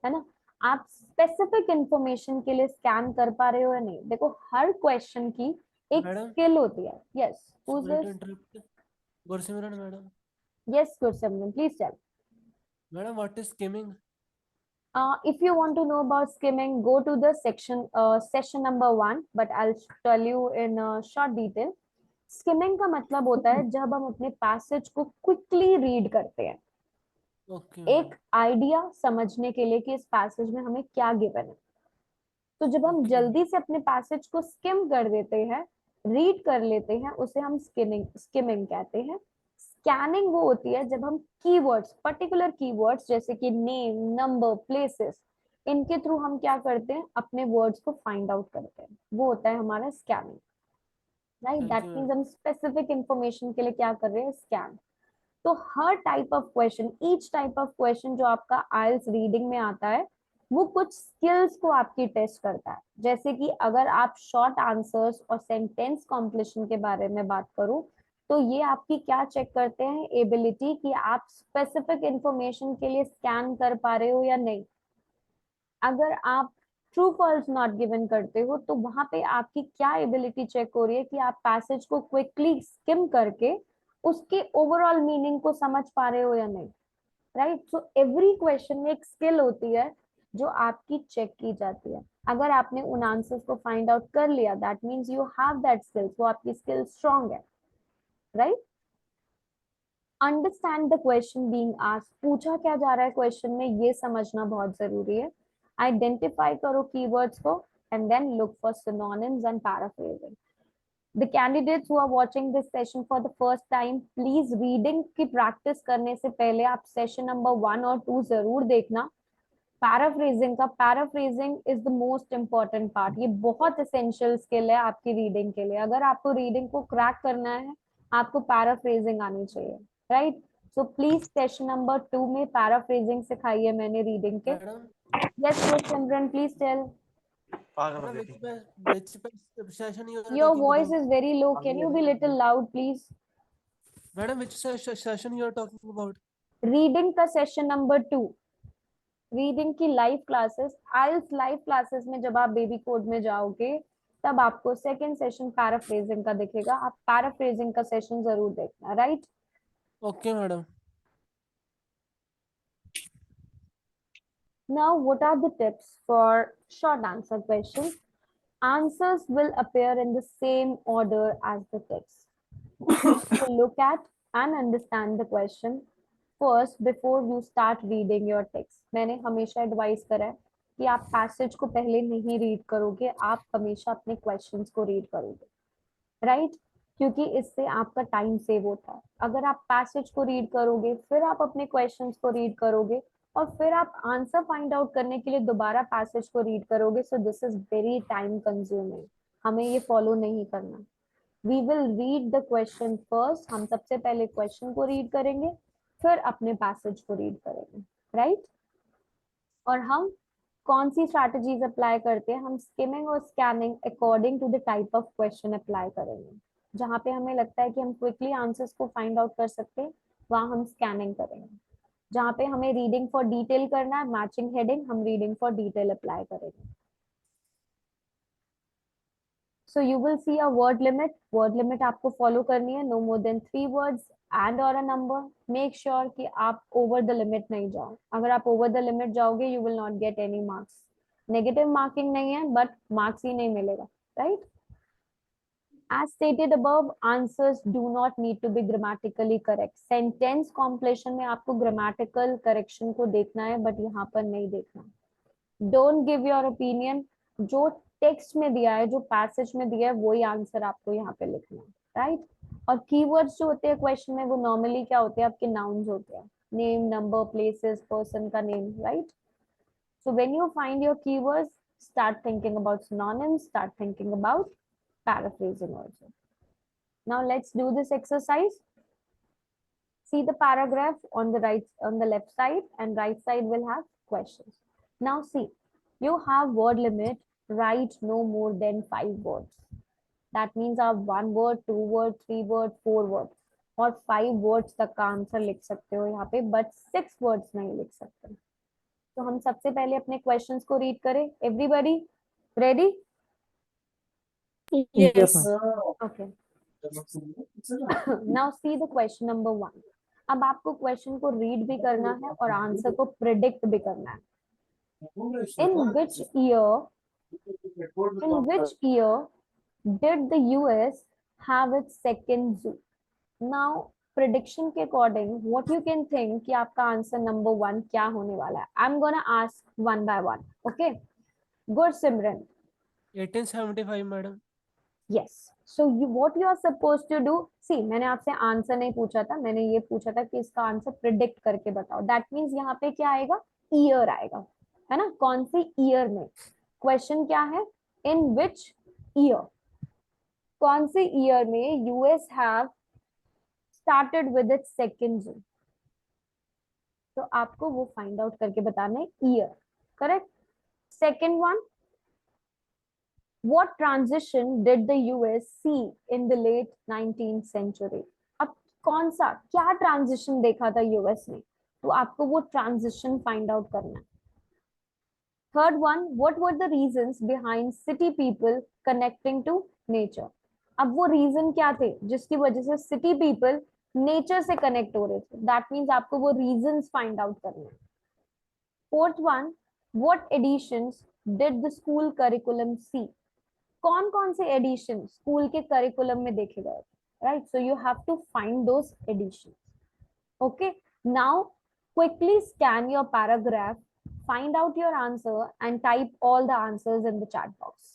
है ना? आप specific information के लिए scan कर पा रहे हो या नहीं? देखो हर question की एक Madam, skill होती है. Yes. Who's sorry to this? interrupt. Gursimran, madam. Yes, Gursimran. Please tell. Madam, what is skimming? If you want to know about skimming, go to the session number 1, but I'll tell you in short detail. Skimming का मतलब होता है जब हम अपने passage को quickly read करते हैं. Okay, एक आइडिया समझने के लिए कि इस पैसेज में हमें क्या गिवन है. तो जब हम Okay. जल्दी से अपने पैसेज को स्किम कर देते हैं, रीड कर लेते हैं, उसे हम स्किमिंग कहते हैं. स्कैनिंग वो होती है जब हम कीवर्ड्स, पर्टिकुलर कीवर्ड्स जैसे कि नेम, नंबर, प्लेसेस, इनके थ्रू हम क्या करते हैं, अपने वर्ड्स को फाइंड आउट करते हैं. वो होता है हमारा scanning, right? Thank that you, means madam. हम स्पेसिफिक इंफॉर्मेशन के लिए क्या कर रहे हैं, स्कैन. तो हर type of question, each type of question जो आपका आइल्स रीडिंग में आता है, वो कुछ स्किल्स को आपकी टेस्ट करता है. जैसे कि अगर आप शॉर्ट आंसर्स और सेंटेंस कॉम्प्लीशन के बारे में बात करूं, तो ये आपकी क्या चेक करते हैं, एबिलिटी कि आप स्पेसिफिक इंफॉर्मेशन के लिए स्कैन कर पा रहे हो या नहीं. अगर आप ट्रू फॉल्स नॉट गिवन करते हो, तो वहां पे आपकी क्या एबिलिटी चेक हो रही है कि आप पैसेज को क्विकली स्किम करके उसके ओवरऑल मीनिंग को समझ पा रहे हो या नहीं, राइट? सो एवरी क्वेश्चन में एक स्किल होती है जो आपकी चेक की जाती है. अगर आपने उन आंसर्स को फाइंड आउट कर लिया, that means you have that skills, वो आपकी स्किल स्ट्रांग है, right? Understand the question being asked. पूछा क्या जा रहा है क्वेश्चन में, ये समझना बहुत जरूरी है. आइडेंटिफाई करो कीवर्ड्स को and then look for synonyms and paraphrasing. The candidates who are watching this session for the first time, please reading की प्रैक्टिस करने से पहले आप सेशन नंबर 1 और 2 जरूर देखना. Paraphrasing is the most important part. ये बहुत एसेंशियल स्किल है आपकी रीडिंग के लिए. अगर आपको रीडिंग को क्रैक करना है, आपको पैराफ्रेजिंग आनी चाहिए, right? So please session number 2 में पैराफ्रेजिंग सिखाई है मैंने रीडिंग के. Madam, yes Simran, please tell. madam, which session you are Your talking voice about? is very low. Can you be little loud, please? Madam, which session you are talking about? Reading का session number 2, reading की live classes. आइल्स live classes में जब आप baby code में जाओगे, तब आपको second session paraphrasing का दिखेगा. आप पैराफ्रेजिंग का सेशन जरूर देखना, right? Okay, madam. Now, what are the tips for short answer questions? Answers will appear in the same order as the text. So look at and understand the question first before you start reading your text. मैंने हमेशा advice करा है कि आप passage को पहले नहीं read करोगे, आप हमेशा अपने क्वेश्चंस को रीड करोगे, राइट? क्योंकि इससे आपका टाइम सेव होता है. अगर आप पैसेज को रीड करोगे, फिर आप अपने क्वेश्चंस को रीड करोगे, और फिर आप आंसर फाइंड आउट करने के लिए दोबारा पैसेज को रीड करोगे, so this is very time consuming. हमें ये फॉलो नहीं करना. We will read the question first. हम सबसे पहले क्वेश्चन को रीड करेंगे, फिर अपने पैसेज को रीड करेंगे, राइट? और हम कौन सी स्ट्रैटेजीज अप्लाई करते हैं, हम स्किमिंग और scanning according to the type of question apply करेंगे. जहां पे हमें लगता है कि हम क्विकली आंसर्स को फाइंड आउट कर सकते हैं, वहां हम स्कैनिंग करेंगे, जहाँ पे हमें रीडिंग फॉर डिटेल करना है, मैचिंग हेडिंग, हम रीडिंग फॉर डिटेल अप्लाई करेंगे. So you will see a word limit. Word limit आपको follow करनी है, no more than 3 words and or a number. Make sure कि आप over the limit नहीं जाओ. अगर आप over the limit जाओगे, you will not get any marks. Negative marking नहीं है, but marks ही नहीं मिलेगा, right? As stated above, answers do not need to be grammatically correct. Sentence completion में आपको grammatical correction को देखना है, but यहाँ पर नहीं देखना. Don't give your opinion. जो टेक्स्ट में दिया है, जो पैसेज में दिया है, वही आंसर आपको यहाँ पे लिखना है, राइट? और कीवर्ड्स जो होते हैं क्वेश्चन में, वो नॉर्मली क्या होते हैं? आपके नाउन्स होते हैं, नेम, नंबर, प्लेसेस, पर्सन का name, right? So when you find your keywords, start thinking about synonyms, start thinking about paraphrasing also. Now let's do this exercise. See the paragraph on the right, on the left side, and right side will have questions. Now see, you have word limit, write no more than 5 words. That means आप 1 word, 2 word, 3 word, 4 words और 5 words तक का answer लिख सकते हो यहाँ पे, but 6 words नहीं लिख सकते. तो हम सबसे पहले अपने क्वेश्चंस को रीड करें. Everybody ready? Yes. Okay. Now see the question number 1. अब आपको क्वेश्चन को रीड भी करना है और आंसर को प्रिडिक्ट भी करना है. In which year did the US have its second zoo? Now prediction के according what you can think कि आपका आंसर नंबर 1 क्या होने वाला है. I'm gonna ask one by one. Okay. Good, Simran. 1875 madam. Yes. So what you are supposed to do? See, मैंने आपसे answer नहीं पूछा था, मैंने ये पूछा था कि इसका आंसर प्रिडिक्ट करके बताओ. दैट मीन्स यहाँ पे क्या आएगा? ईयर आएगा, है ना? कौन सी ईयर में? क्वेश्चन क्या है? इन विच ईयर, कौन सी ईयर में US have started with its second June. तो आपको वो फाइंड आउट करके बताना है year. Correct. Second one, what transition did the US see in the late 19th century? अब कौन सा, क्या ट्रांजिशन देखा था यूएस ने? तो आपको वो ट्रांजिशन फाइंड आउट करना है. Third one, what were the reasons behind city people connecting to nature? अब वो रीजन क्या थे जिसकी वजह से सिटी पीपल नेचर से कनेक्ट हो रहे थे? दैट मीन्स आपको वो रीजंस फाइंड आउट करने हैं. Fourth one, what additions did the school curriculum see? कौन कौन से एडिशन स्कूल के करिकुलम में देखे गए? Right. So you have to find those addition. Okay. Now quickly scan your paragraph, find out your answer and type all the answers in the chat box.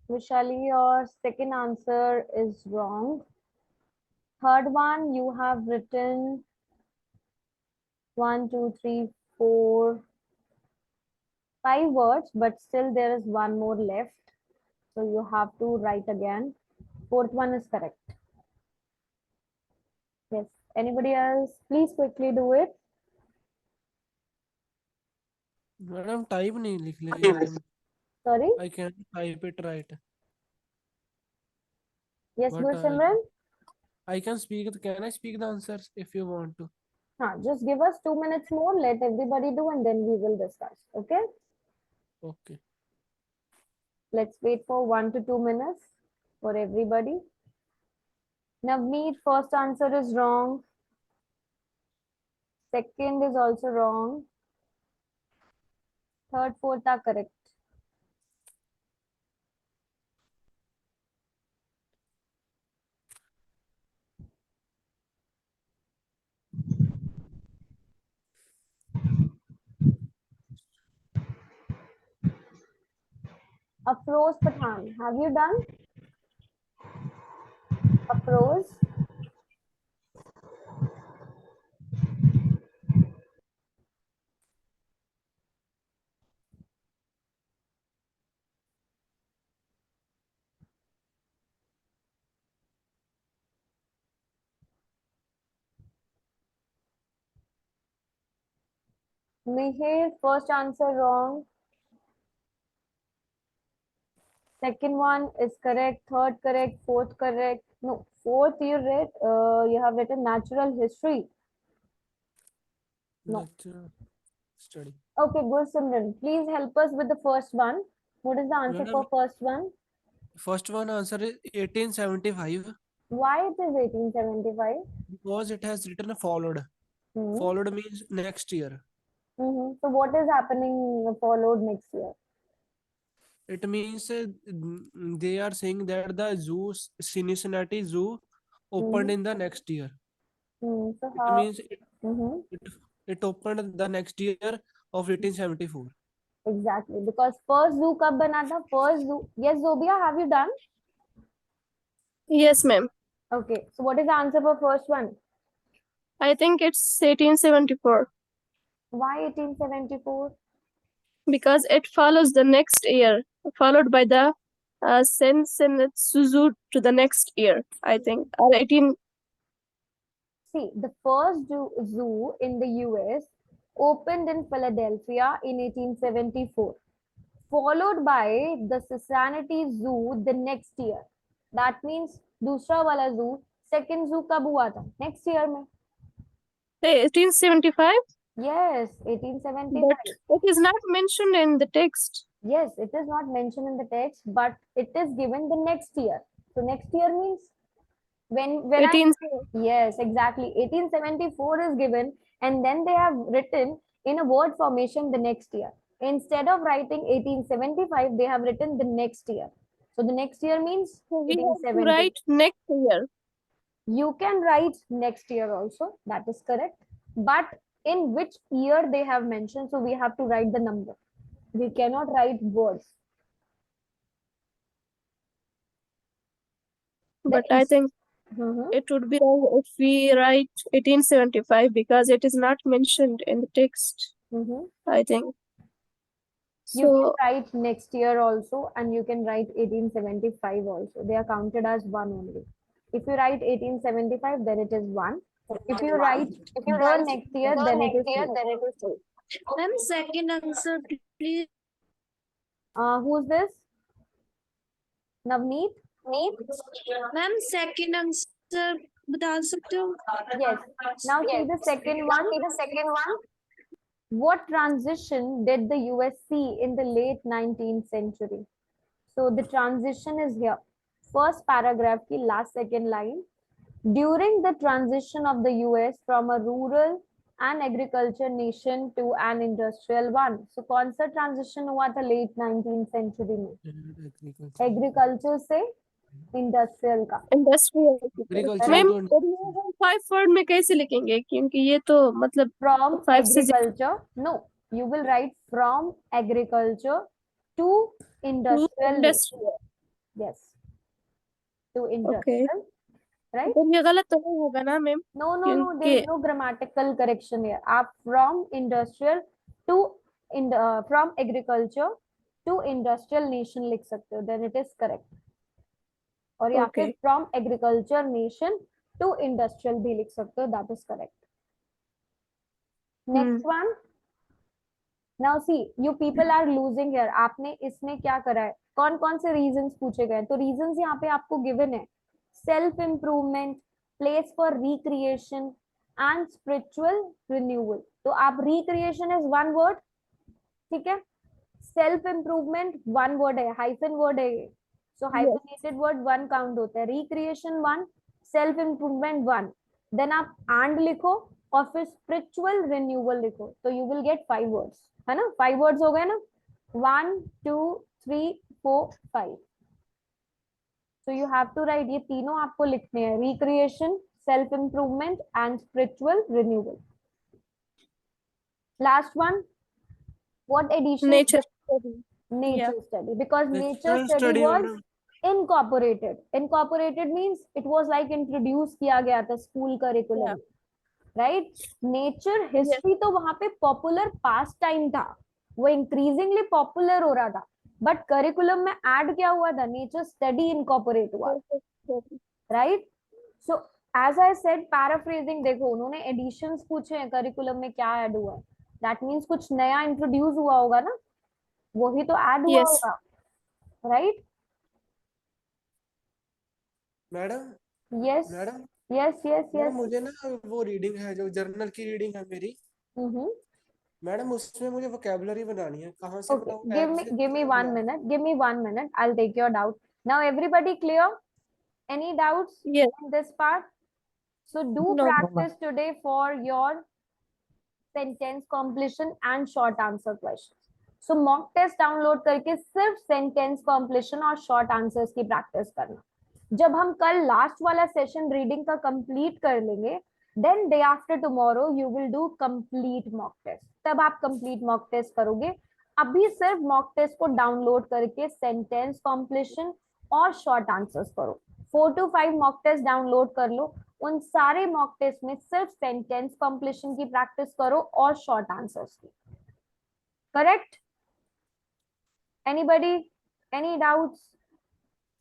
Vishali, your second answer is wrong. Third one, you have written 1, 2, 3, 4, 5 words, but still there is one more left. So you have to write again. Fourth one is correct. Yes. Anybody else? Please quickly do it. Madam type नहीं लिख लिया madam Sorry. I can't type it right Yes, but Gursimran. I can I speak the answers if you want to. Just give us 2 minutes more. Let everybody do, and then we will discuss. Okay. Okay. Let's wait for 1 to 2 minutes for everybody. Navneet, first answer is wrong. Second is also wrong. Third, fourth are correct. Afroz Pathan, have you done? Afroz? Mihir, first answer wrong. Second one is correct. Third correct. Fourth correct. No, fourth you read. You have written natural history. No. Natural study. Okay, good, Simran. Please help us with the first one. What is the answer Madam, for first one? first one answer is 1875 Why it is 1875? because it has written followed. Hmm. Followed means next year. So what is happening followed next year? It means they are saying that the Cincinnati Zoo opened in the next year. So It how? means Mm-hmm. it opened the next year of 1874. Exactly, because first zoo कब बना था? First zoo. Yes, Zobia, have you done? Yes, ma'am. Okay, so what is the answer for first one? I think it's 1874 Why 1874? because it follows the next year, followed by the Sensetsuzu to the next year, I think. Or 18. See, the first zoo in the US opened in Philadelphia in 1874, followed by the Cincinnati Zoo the next year. That means दूसरा वाला zoo, second zoo कब हुआ था? Next year में. Say 1875, Yes, but 1875. it is not mentioned in the text. Yes, it is not mentioned in the text, but it is given the next year. So next year means when 18. yes, exactly. 1874 is given, and then they have written in a word formation the next year. Instead of writing 1875, they have written the next year. So the next year means We have to 1870. write next year. You can write next year also, that is correct. But in which year they have mentioned, so we have to write the number. We cannot write words. But I think it would be wrong if we write 1875 because it is not mentioned in the text, I think. You can So, write next year also, and you can write 1875 also. They are counted as one only. If you write 1875, then it is one. If you write the next year, then it is two. Ma'am, second answer, please. Who's this? Navneet? Ma'am, second answer बता सकते हो? Yes. Now see the second one. What transition did the US see in the late 19th century? So the transition is here. First paragraph की last second line. During the transition of the US from a rural and agriculture nation to an industrial one. So कौन सा transition हुआ था late 19th century में? Agriculture से industrial का. industrial. Agriculture ma'am to 5 word में कैसे लिखेंगे क्योंकि ये तो मतलब From 5 से agriculture, no, you will write from agriculture to industrial. industrial. yes, to Okay. industrial, right? तो ये गलत तो नहीं होगा ना ma'am? No, no, no, there is no grammatical correction here. आप from industrial to from agriculture to industrial nation लिख सकते हो, then it is correct. और या फिर Okay. from agriculture nation to industrial भी लिख सकते हो, that is correct. Next one. Now see, you people are losing here. आपने इसमें क्या करा है? कौन कौन से reasons पूछे गए? तो reasons यहाँ पे आपको given है. Self improvement, place for recreation and spiritual renewal. तो आप recreation is one word, ठीक है? Self improvement one word है, hyphen word है ये. So hyphenated word one count होता है. Recreation one, self improvement one. Then आप and लिखो और फिर spiritual renewal लिखो. तो you will get 5 words. है ना? 5 words हो गए ना? 1, 2, 3, 4, 5. So you have to write, ये तीनों आपको लिखने हैं. Recreation, self improvement and spiritual renewal. Last one. What edition? Nature study. Nature study, because nature Natural study study, was madam. incorporated means it was like introduce किया गया था school curriculum, right? Nature history तो वहां पे popular past time था, वो increasingly popular हो रहा था, but curriculum में add क्या हुआ था? Nature study incorporate हुआ, right? So as I said, paraphrasing, देखो उन्होंने additions पूछे हैं, curriculum में क्या add हुआ है, that means कुछ नया introduce हुआ होगा ना, वही तो add हुआ Yes. होगा, right? Madam Yes, madam yes, yes, madam yes. मुझे ना वो रीडिंग है, जो जर्नल की रीडिंग है मेरी, मैडम उसमें मुझे वोकैबुलरी बनानी है. कहाँ से Okay, बनाऊं? give ऐप me से give me बनाऊं 1 या? minute. Give me 1 minute. I'll take your doubt. Now everybody clear? Any doubts Yes. in this part? So do No. practice today for your sentence completion and short answer questions. So mock test download करके सिर्फ sentence completion और short answers की practice करना. जब हम कल last वाला session reading का कंप्लीट कर लेंगे, then day after tomorrow you will do complete mock test, तब आप कंप्लीट मॉक टेस्ट करोगे. अभी सिर्फ मॉक टेस्ट को डाउनलोड करके सेंटेंस कॉम्प्लीशन और शॉर्ट आंसर्स करो. 4 to 5 मॉक टेस्ट डाउनलोड कर लो, उन सारे मॉक टेस्ट में सिर्फ सेंटेंस कॉम्प्लीशन की प्रैक्टिस करो और शॉर्ट आंसर्स की. Correct? Anybody? Any doubts?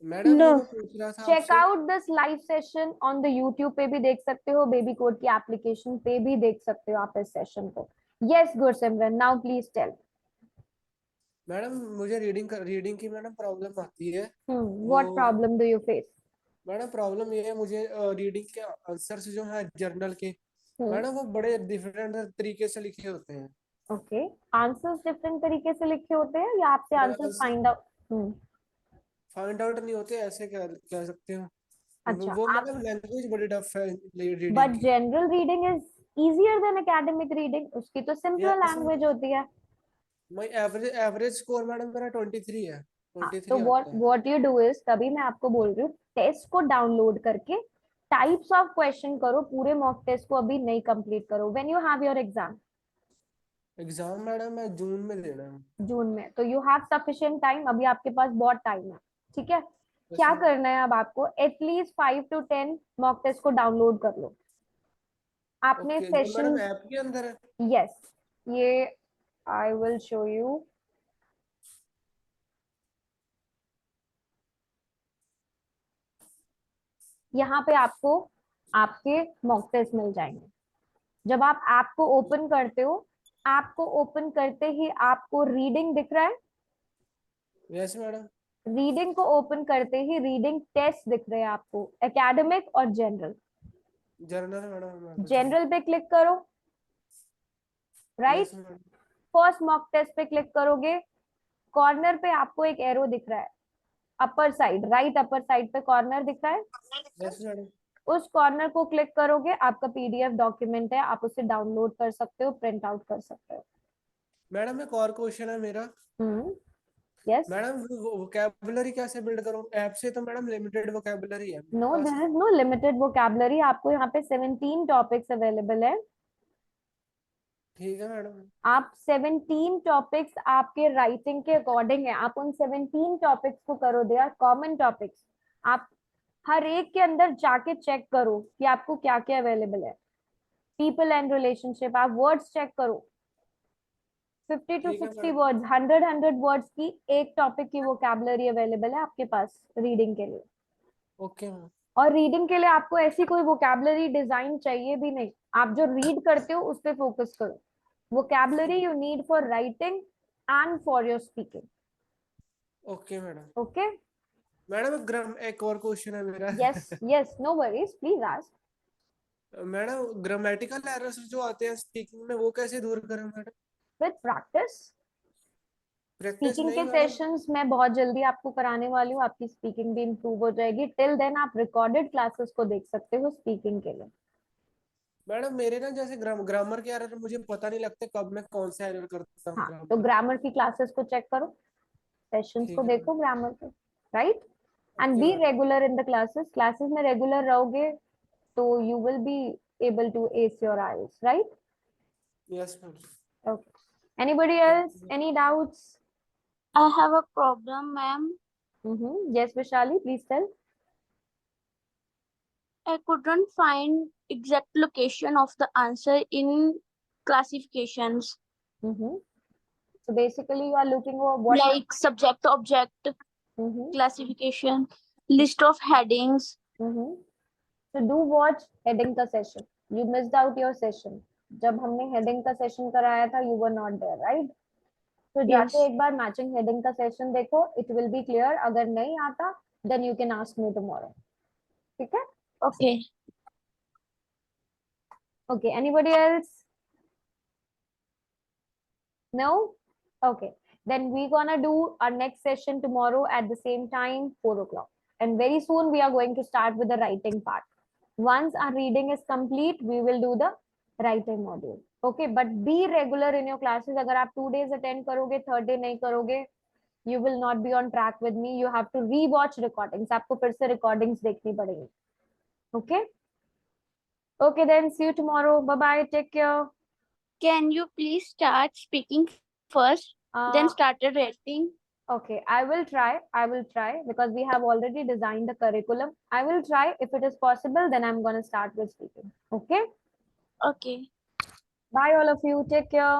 Madam No. वो मैं पूछ रहा था चेक आपसे. Out this live session on the YouTube पे भी देख सकते हो, बेबी कोड की एप्लीकेशन पे भी देख सकते हो आप इस सेशन को. Yes Gursimran, now please tell. Madam मुझे रीडिंग की मैडम प्रॉब्लम आती है. What problem do you face? Madam problem ये है, मुझे रीडिंग के आंसर्स जो है जर्नल के, मैडम वो बड़े डिफरेंट तरीके से लिखे होते हैं. ओके, आंसर्स डिफरेंट तरीके से लिखे होते हैं या आपसे answers find out find out नहीं होते, ऐसे कह सकते हो. अच्छा, वो आप मैडम लैंग्वेज बड़ी टफ है रीडिंग बट की. General reading is easier than academic reading, उसकी तो सिंपल यस लैंग्वेज होती है. माय एवरेज स्कोर मैडम मेरा 23 है. हाँ, 23 तो आता है. व्हाट यू डू इज, तभी मैं आपको बोल रही हूँ टेस्ट को डाउनलोड करके टाइप्स ऑफ क्वेश्चन करो. पूरे मॉक टेस्ट को अभी नहीं कंप्लीट करो. When you have your exam? Exam madam मैं जून में देना है. जून में. तो यू हैव सफिशिएंट टाइम, अभी आपके पास बहुत टाइम है, ठीक है? क्या करना है अब आपको, एटलीस्ट 5 to 10 मॉक टेस्ट को डाउनलोड कर लो. आपने ओके, ये मैडम सेशन, ऐप के अंदर है. यस, ये आई विल शो यू. यहाँ पे आपको आपके मॉक टेस्ट मिल जाएंगे. जब आप ऐप को ओपन करते हो, ऐप को ओपन करते ही आपको रीडिंग दिख रहा है. Yes madam. रीडिंग को ओपन करते ही रीडिंग टेस्ट दिख रहे हैं आपको, एकेडमिक और जनरल. Journal madam. जनरल पे क्लिक करो, राइट? Yes madam. First mock test पे क्लिक करोगे, कॉर्नर पे आपको एक एरो दिख रहा है, upper side, right upper side पे कॉर्नर दिख रहा है. Yes madam. उस कॉर्नर को क्लिक करोगे, आपका पीडीएफ डॉक्यूमेंट है, आप उसे डाउनलोड कर सकते हो, प्रिंट आउट कर सकते हो. मैडम एक और क्वेश्चन है मेरा. यस. मैडम वोकैबुलरी कैसे बिल्ड करूं? ऐप से तो मैडम लिमिटेड वोकैबुलरी है मेरे नो, पास. There is no limited vocabulary. आपको यहाँ पे 17 टॉपिक्स अवेलेबल है. ठीक है मैडम। आप 17 टॉपिक्स आपके राइटिंग के अकॉर्डिंग है, आप उन 17 टॉपिक्स को करो, दे आर कॉमन टॉपिक्स। आप हर एक के अंदर जाके चेक करो कि आपको क्या क्या अवेलेबल है। पीपल एंड रिलेशनशिप, आप वर्ड्स चेक करो, 50 to ठीक है 60 मैडम। वर्ड्स, 100 वर्ड्स की एक टॉपिक की वोकैबुलरी अवेलेबल है आपके पास रीडिंग के लिए। Okay ma'am. और रीडिंग के लिए आपको ऐसी कोई वोकैबुलरी डिजाइन चाहिए भी नहीं, आप जो रीड करते हो उस पर फोकस करो। Vocabulary you need for writing and for your speaking. Okay madam. Okay, madam एक और क्वेश्चन है मेरा। Yes yes, no worries, please ask. Madam grammatical errors जो आते हैं स्पीकिंग में वो कैसे दूर करें madam? With practice, practice speaking नहीं के मैडम। सेशंस मैं बहुत जल्दी आपको कराने वाली हूँ, आपकी स्पीकिंग भी इंप्रूव हो जाएगी। टिल देन आप रिकॉर्डेड क्लासेस को देख सकते हो स्पीकिंग के लिए। मैडम मेरे ना जैसे ग्रामर के एरर मुझे पता नहीं लगते कब मैं कौन सा एरर करता हूँ हाँ, तो ग्रामर। ग्रामर की क्लासेस को चेक करो, सेशंस को ठीक है मैडम। देखो ग्रामर के, right. And okay be madam. Regular in the classes, classes में रेगुलर रहोगे तो you will be able to ace your IELTS, right? Yes madam. Okay. Anybody else? Any doubts? I have a problem, ma'am. Yes, Vishali, please tell. I couldn't find exact location of the answer in classifications So basically, you are looking for what? like subject object Mm-hmm. classification, list of headings. So do watch heading का session. You missed out your session. जब हमने heading का session कराया था, you were not there, right? तो Yes. जाके एक बार matching heading का session देखो, it will be clear. अगर नहीं आता, then you can ask me tomorrow. ठीक है? Okay. Okay. Anybody else? No? Okay. Then we're gonna do our next session tomorrow at the same time, 4 o'clock. And very soon we are going to start with the writing part. Once our reading is complete, we will do the writing module. Okay, but be regular in your classes. अगर आप 2 days attend करोगे, 3rd day नहीं करोगे, you will not be on track with me. You have to re-watch recordings. आपको फिर से recordings देखनी पड़ेगी. Okay? Okay, then see you tomorrow. Bye-bye. Take care. Can you please start speaking first, then started writing? Okay, I will try. I will try because we have already designed the curriculum. I will try. If it is possible, then I'm going to start with speaking. Okay? Okay. Bye, all of you. Take care.